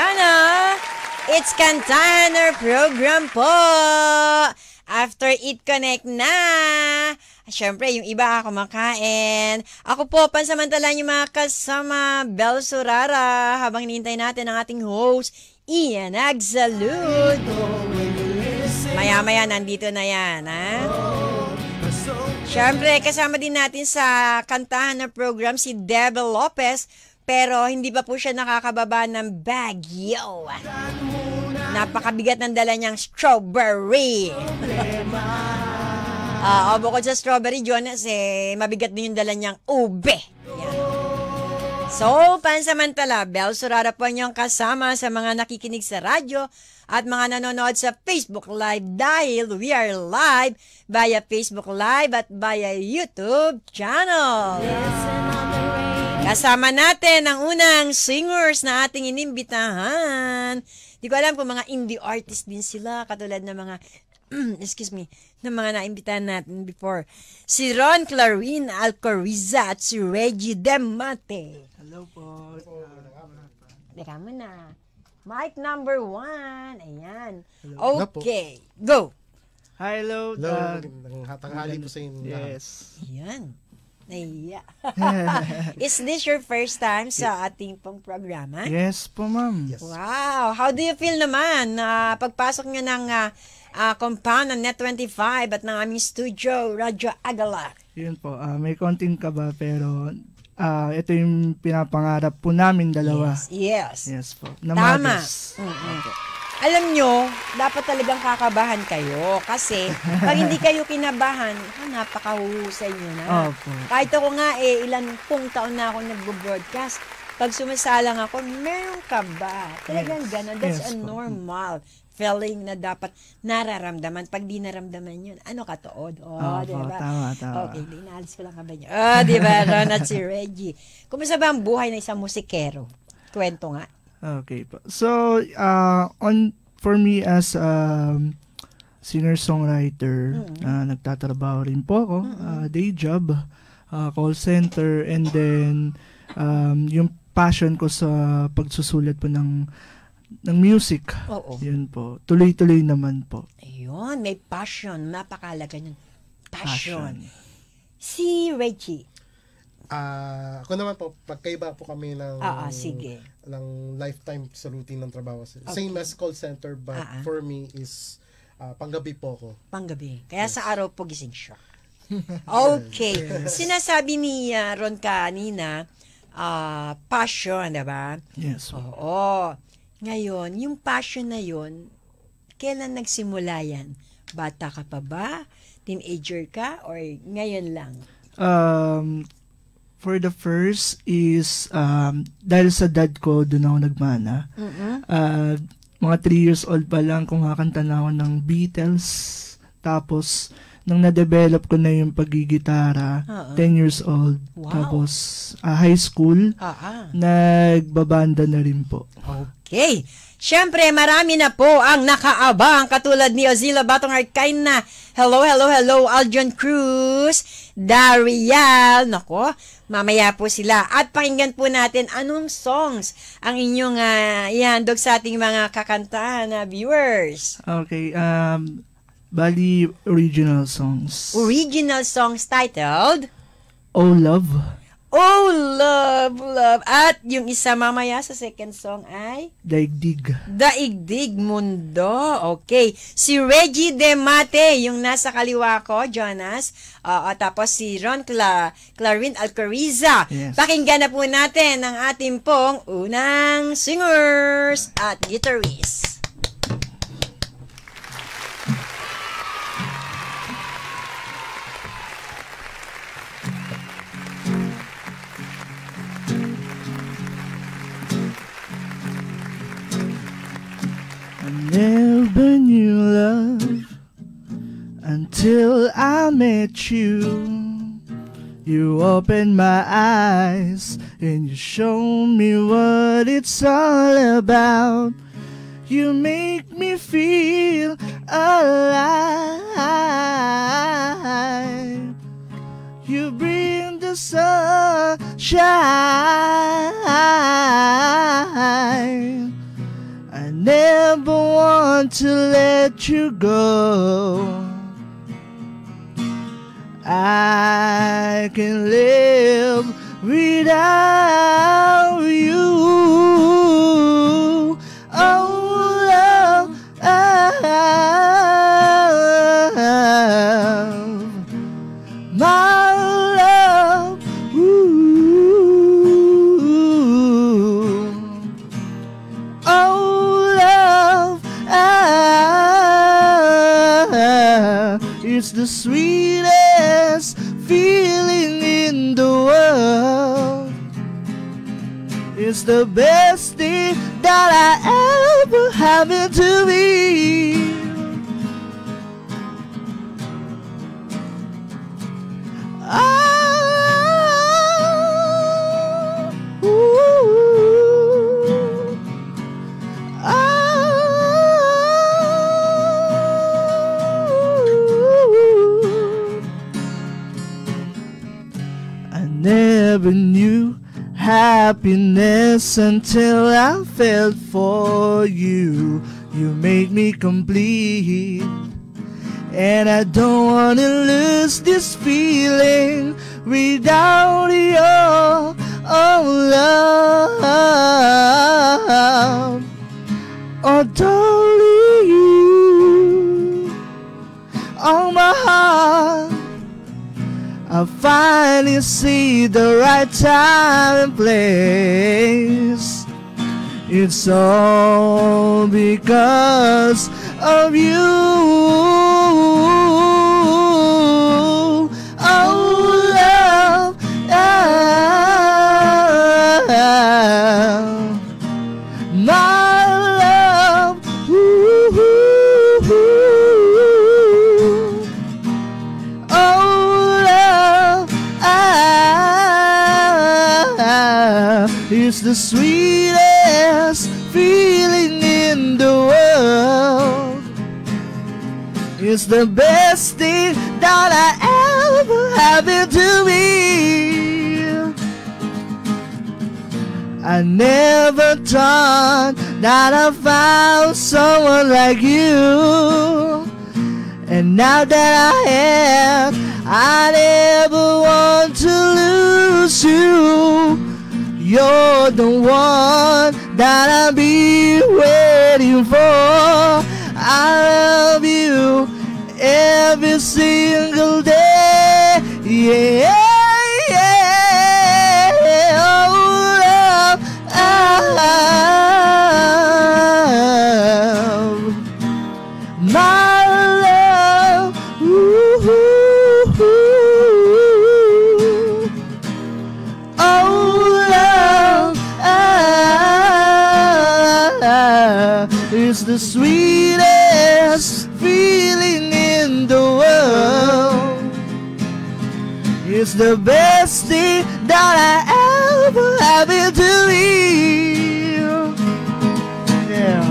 Jana. It's Kantahan program po. After Eat Connect na. Siyempre, yung iba kumakain. Ako po, pansamantalan yung mga kasama Bel Surara habang hinihintay natin ang ating host, Ian Agsalud. Maya-maya, nandito na yan, ha? Siyempre, kasama din natin sa Kantahan na program si Debel Lopez, pero hindi pa po siya nakakababa ng Baguio. Napakabigat ng dala niyang strawberry. Bukod sa strawberry, Jonas, mabigat din yung dala niyang ube. Yan. So, pansamantala, Bel Surara po niyong kasama sa mga nakikinig sa radyo at mga nanonood sa Facebook Live dahil we are live via Facebook Live at via YouTube channel. Kasama natin ang unang singers na ating inimbitahan. Di ko alam kung mga indie artist din sila, katulad ng mga ng mga naimbitahan natin before. Si Ron Clarwin Alcoriza at si Reggie Demate. Hello po. Teka mo na. Mic number 1. Ayan. Hello. Okay. Go. Hi, hello. Tanghali po sa inyo. Yes. Ayan. Naiya. Is this your first time sa ating pong programa? Yes po, ma'am. Yes. Wow. How do you feel naman na pagpasok nyo ng compound ng Net25 at ng aming studio, Radyo Agala? Yun po, may konting kaba pero ito yung pinapangarap po namin dalawa. Yes. Yes po. Tama. Alam nyo, dapat talagang kakabahan kayo kasi pag hindi kayo kinabahan, napakahusay nyo na. Opo. Kahit ako nga ilan pong taon na ako nag-broadcast, pag sumasalang ako, meron ka ba? Talagang gano'n. That's a normal feeling na dapat nararamdaman. Pag di naramdaman yun, ano katood? Diba? Tama. Okay, inaalis ko lang ka ba niyo? Diba, Ron at si Reggie. Kumusta ba ang buhay ng isang musikero? Kwento nga. Okay po. So, for me as singer-songwriter, nagtatrabaho rin po ako, day job, call center, and then yung passion ko sa pagsusulat po ng music. Oo. Yun po. Tuloy-tuloy naman po. Ayun, may passion. Napakalaga yun. Passion. Si Reggie. Ako naman po, pagkaiba po kami ng Sige. ng lifetime sa routine ng trabaho. Same as call center, but for me is panggabi po ako. Panggabi. Kaya sa araw po gising siya. Okay. Sinasabi ni Ron kanina, passion, diba? Yes. Oo. Ngayon, yung passion na yun, kailan nagsimula yan? Bata ka pa ba? Teenager ka? Or ngayon lang? For the first is, dahil sa dad ko, doon ako nagmana. Mga 3 years old pa lang, kumakanta na ako ng Beatles. Tapos, nung na-develop ko na yung pagigitara, 10 years old. Wow. Tapos, high school, nagbabanda na rin po. Okay. Siyempre, marami na po ang nakaabang katulad ni Ozila Batong Arkaina. Hello, Aljon Cruz, Darial. Nako, mamaya po sila. At pakinggan po natin anong songs ang inyong ihandog sa ating mga kakantahan na viewers. Okay, bali original songs. Original songs titled Oh Love. Oh Love. At yung isa mamaya sa second song ay Daigdig. Daigdig Mundo. Okay. Si Reggie Demate, yung nasa kaliwa ko, Jonas. Tapos si Ron Clarwin Alcoriza. Yes. Pakinggan na po natin ang ating pong unang singers at guitarists. Never knew love until I met you. You opened my eyes and you showed me what it's all about. You make me feel alive. You bring the sunshine to let you go. I can live without you. Oh, love, my love, ooh. Oh, love, it's the sweetest feeling in the world. It's the best thing that I ever happened to me. Ah, ooh, I never knew happiness until I felt for you. You make me complete, and I don't wanna lose this feeling without your love. Oh, darling, you on my heart. I finally see the right time and place. It's all because of you. Oh, love, my love, ooh. Oh, love, it's the sweetest feeling in the world. It's the best thing that I ever happened to me. I never thought that I found someone like you, and now that I have, I never want to lose you. You're the one that I'll be waiting for. I love you every single day. Yeah, yeah. Oh, love, my love, ooh. Oh, love, it's the sweetest feeling in the world. It's the best thing that I ever happened to me. Yeah.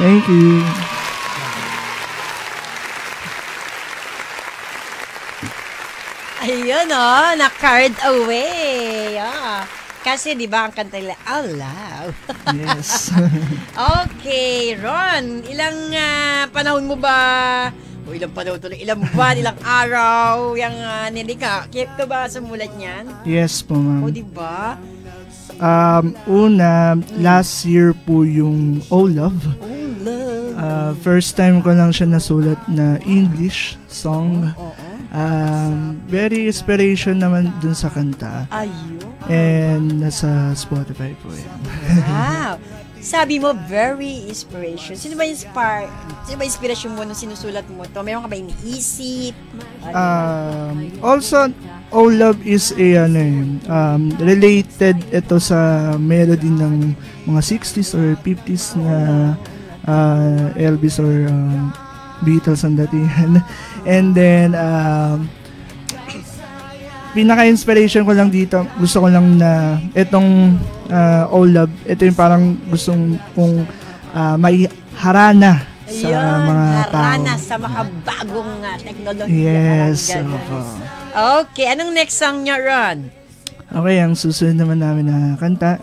Thank you. Ayun na-card away. Kasi di ba ang kanta nila, I love. Yes. Okay, Ron, ilang panahon mo ba, o ilang panahon to, ilang buwan, ilang araw, yung nilika, kaya ka ba sa mulat niyan? Yes po, ma'am. O di ba? Una, last year po yung Oh Love. Oh, love. First time ko lang siya nasulat na English song. Very inspiration naman dun sa kanta. Ayun. And nasa Spotify po yan. Wow. Sabi mo, very inspiration. Sino ba inspiration mo nung sinusulat mo to? Mayroon ka ba iniisip? Also, Oh Love is a related ito sa melody ng mga 60s or 50s na Elvis or Beatles ang datihan. And then pinaka-inspiration ko lang dito, gusto ko lang na itong All Love, ito yung parang gustong kong may harana sa mga tao. Harana sa makabagong teknolohiya. Yes. Okay, anong next song nyo, Ron? Okay, ang susunod naman namin na kanta,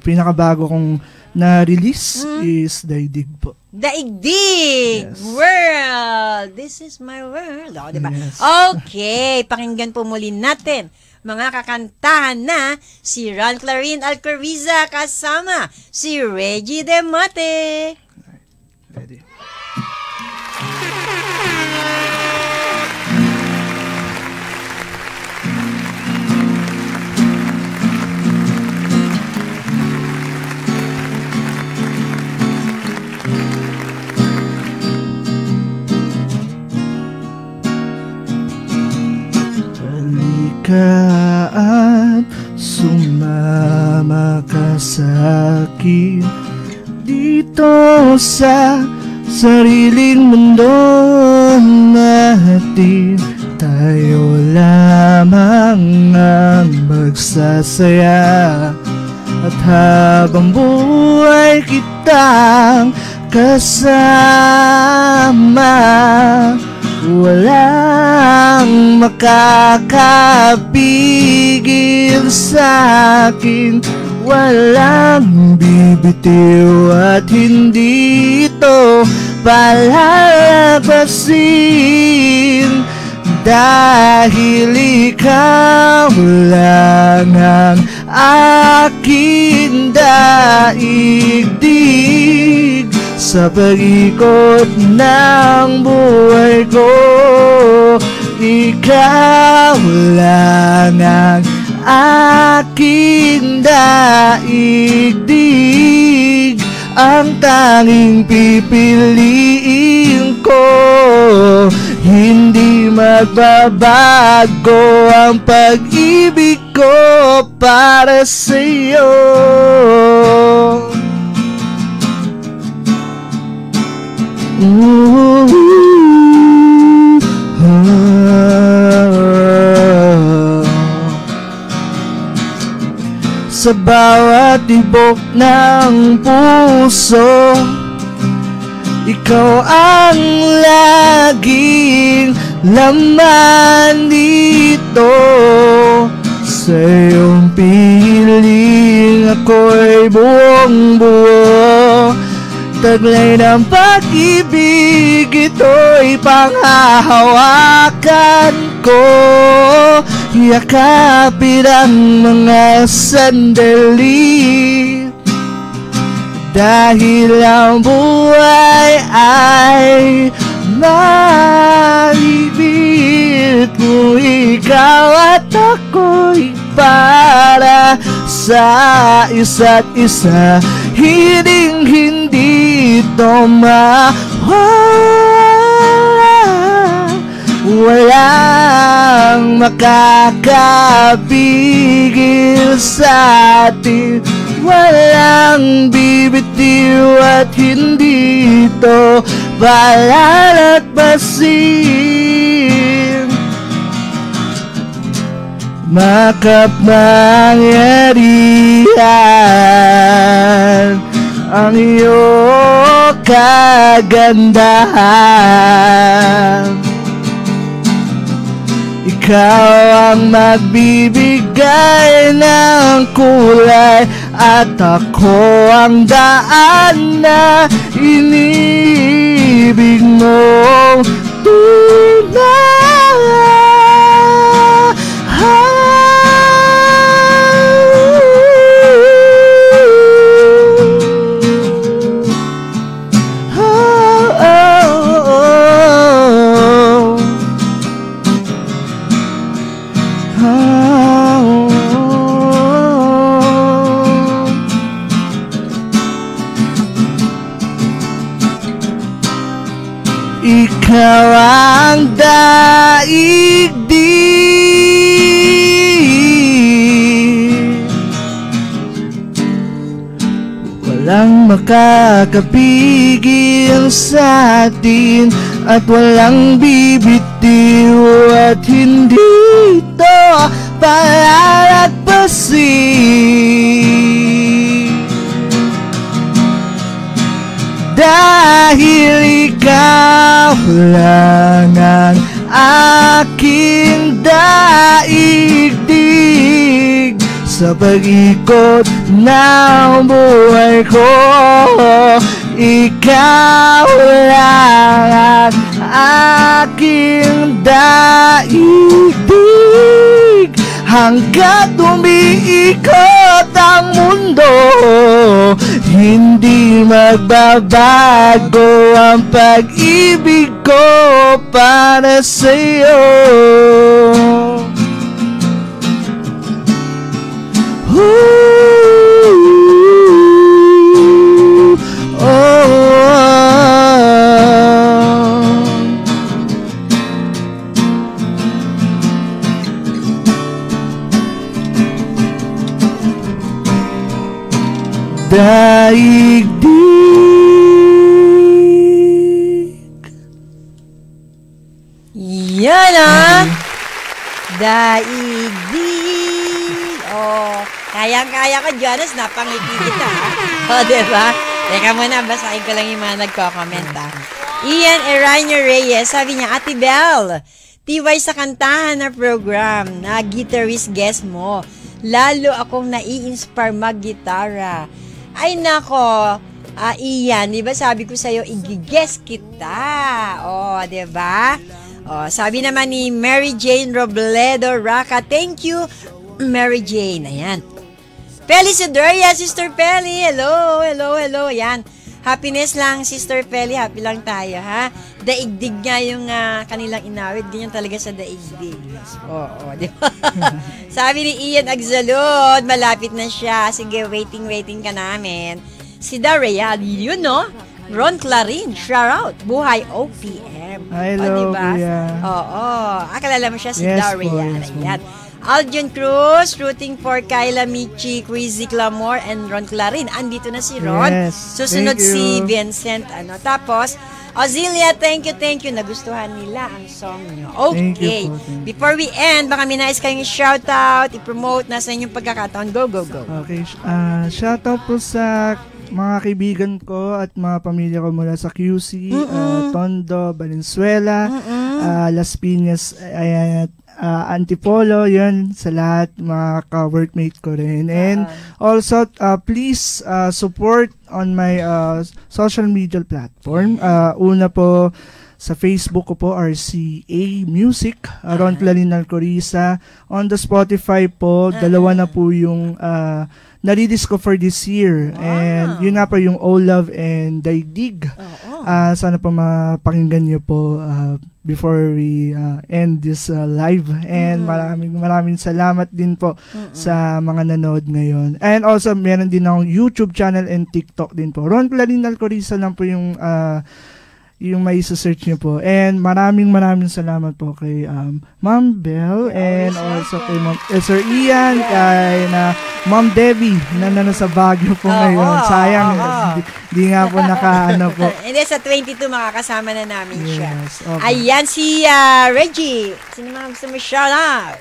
pinakabago kong na-release is Daigdig po. Daigdig! Yes. World! This is my world. O, diba? Yes. Okay, pakinggan po muli natin mga kakantahan na si Ron Clarin Alcoriza kasama si Reggie Demote. Ready. At sumama ka sa'kin dito sa sariling mundo natin. Tayo lamang ang magsasaya at habang buhay kitang kasama. Walang makakapigil sa'kin, walang bibitiw at hindi ito palalabasin. Dahil ikaw lang ang aking daigdig sa pag-ikot ng buhay ko. Ikaw lang ang aking daigdig, ang tanging pipiliin ko. Hindi magbabago ang pag-ibig ko para sa'yo. Sa bawat tibok ng puso, ikaw ang laging laman dito. Sa iyong piling ako'y buong buo. Taglay ng pag-ibig, ito'y panghahawakan ko. Yakapin ang mga sandali, dahil ang buhay ay maibig mo. Ikaw at ako'y para sa isa't isa, hindi ito mawala. Walang makakapigil sa atin, walang bibitiw at hindi ito palalabasin. Makapangyarihan ang iyong kagandahan. Ikaw ang magbibigay ng kulay at ako ang daan na inibig mo tunay. Ikaw ang daigdig, walang makakapigil sa atin at walang bibitiw at hindi ito palalagpasin, dahil ikaw lang ang aking daigdig. Sa pag-ikot ng buhay ko, ikaw lang ang aking daigdig. Hanggat umiikot ang mundo, hindi magbabago ang pag-ibig ko para sa'yo. Daigdig. Yan ah! Daigdig. Oh, kayang-kaya ko, Jonas. Napangiti kita, ha? O, diba? Teka muna, basahin ko lang yung mga nagko-comment, ha? Ian Eraño Reyes, sabi niya, Ate Belle, tiway sa kantahan na program na guitarist guest mo. Lalo akong nai-inspire mag-gitara. Ay, nako. Ian, di ba sabi ko sa'yo, i-guess kita. O, diba? O, sabi naman ni Mary Jane Robledo Raka, thank you, Mary Jane. Ayan. Peli Sidoria, Sister Peli. Hello, hello, hello. Ayan. Happiness lang, Sister Peli. Happy lang tayo, ha? Daigdig nga yung kanilang inawit. Ganyan talaga sa daigdig. Oo, di ba? Sabi ni Ian Agzalod, malapit na siya. Sige, waiting ka namin. Si Daria, yun, no? Ron Clarin, shout out. Buhay OPM. Hello, diba? Kuya. Oo. Akalala mo siya, si Yes, Daria. po, yes, po. Ayan. Aljon Cruz, rooting for Kyla Michi, Quizzy Clamor, and Ron Clarin. Andito na si Ron. Yes, Susunod thank si you. Vincent. Tapos, Ozilia, thank you. Nagustuhan nila ang song nyo. Thank Okay. you po, thank you. Before we end, baka may nais kayong i-shoutout, i-promote, nasa inyong pagkakataon. Go, go, go. Okay, shoutout po sa mga kaibigan ko at mga pamilya ko mula sa QC, Tondo, Valenzuela, Las Piñas, Antipolo, yun, sa lahat, mga ka-workmate ko rin. And also, please support on my social media platform. Una po, sa Facebook ko po, RCA Music, Ron Clarin Alcoriza. On the Spotify po, dalawa na po yung na-release ko for this year. And yun nga po yung All Love and Daigdig. Sana po mapakinggan nyo po before we end this live. And maraming salamat din po sa mga nanood ngayon. And also, meron din akong YouTube channel and TikTok din po. Ron Clarin Alcoriza lang po yung may search niyo po. And maraming salamat po kay Ma'am Belle and also kay Sir Ian, kay Ma'am Debbie na nasa Baguio po ngayon. Sayang, di nga po nakaano po. Hindi, sa 22 makakasama na namin siya. Yes, okay. Ayan si Reggie. Sino mga gusto mo shout out?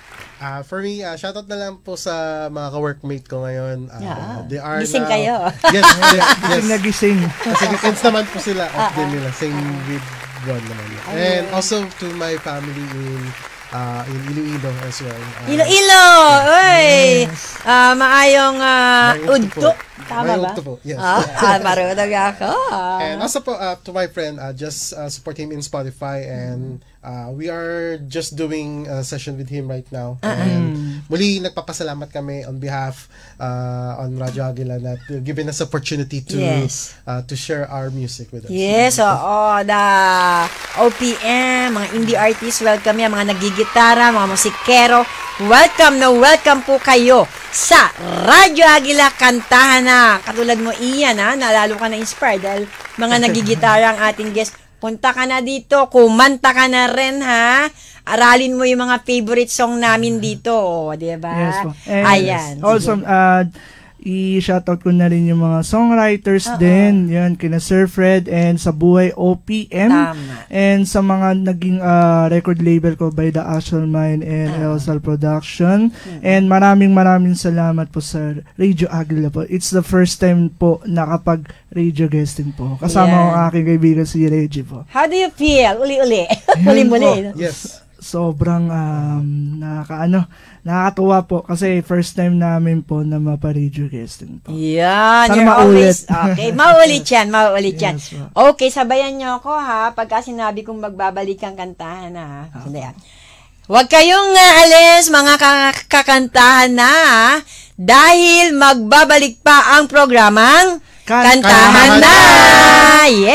For me, shoutout na lang po sa mga ka-workmate ko ngayon. They are Gising now, kayo. Yes, yes. Nagising. Kasi weekends naman po sila. Off din nila. Same with Ron naman. And also to my family in Iloilo as well. Iloilo! Uy! Maayong udto. Tama ba? Udto po, yes. Marunong ako. And also po, to my friend, just support him in Spotify and we are just doing a session with him right now. And muli, nagpapasalamat kami on behalf on Radyo Agila that given us opportunity to to share our music with us. Yes, the OPM, mga indie artists, welcome yan, mga nagigitara, mga musikero, welcome po kayo sa Radyo Agila. Kantahan na, katulad mo Ian, nalalo ka na inspired dahil mga nagigitara ang ating guest. Punta ka na dito, kumanta ka na rin, ha? Aralin mo yung mga favorite song namin dito, di ba? Yes po. And ayan. also, I-shoutout ko na rin yung mga songwriters din. Yan, kina Sir Fred and sa Buhay OPM. Tama. And sa mga naging record label ko by The Actual Mind and Elsal Production. And maraming salamat po sa Radio Aguila po. It's the first time po nakapag radio guesting po. Kasama ang aking kaibigan si Reggie po. How do you feel? Uli-uli. Ayun Muli-muli. Yes. Sobrang nakakatuwa po kasi first time namin po na mapa-radio guesting po. Yan. Sana You're maulit. always, okay, maulit yan. Yes, po. Okay, sabayan nyo ako ha. Pagka sinabi kong magbabalik ang kantahan ha. Sandali. Huwag kayong alis, mga kakantahan na ha, dahil magbabalik pa ang programang Kantahan na! Yay!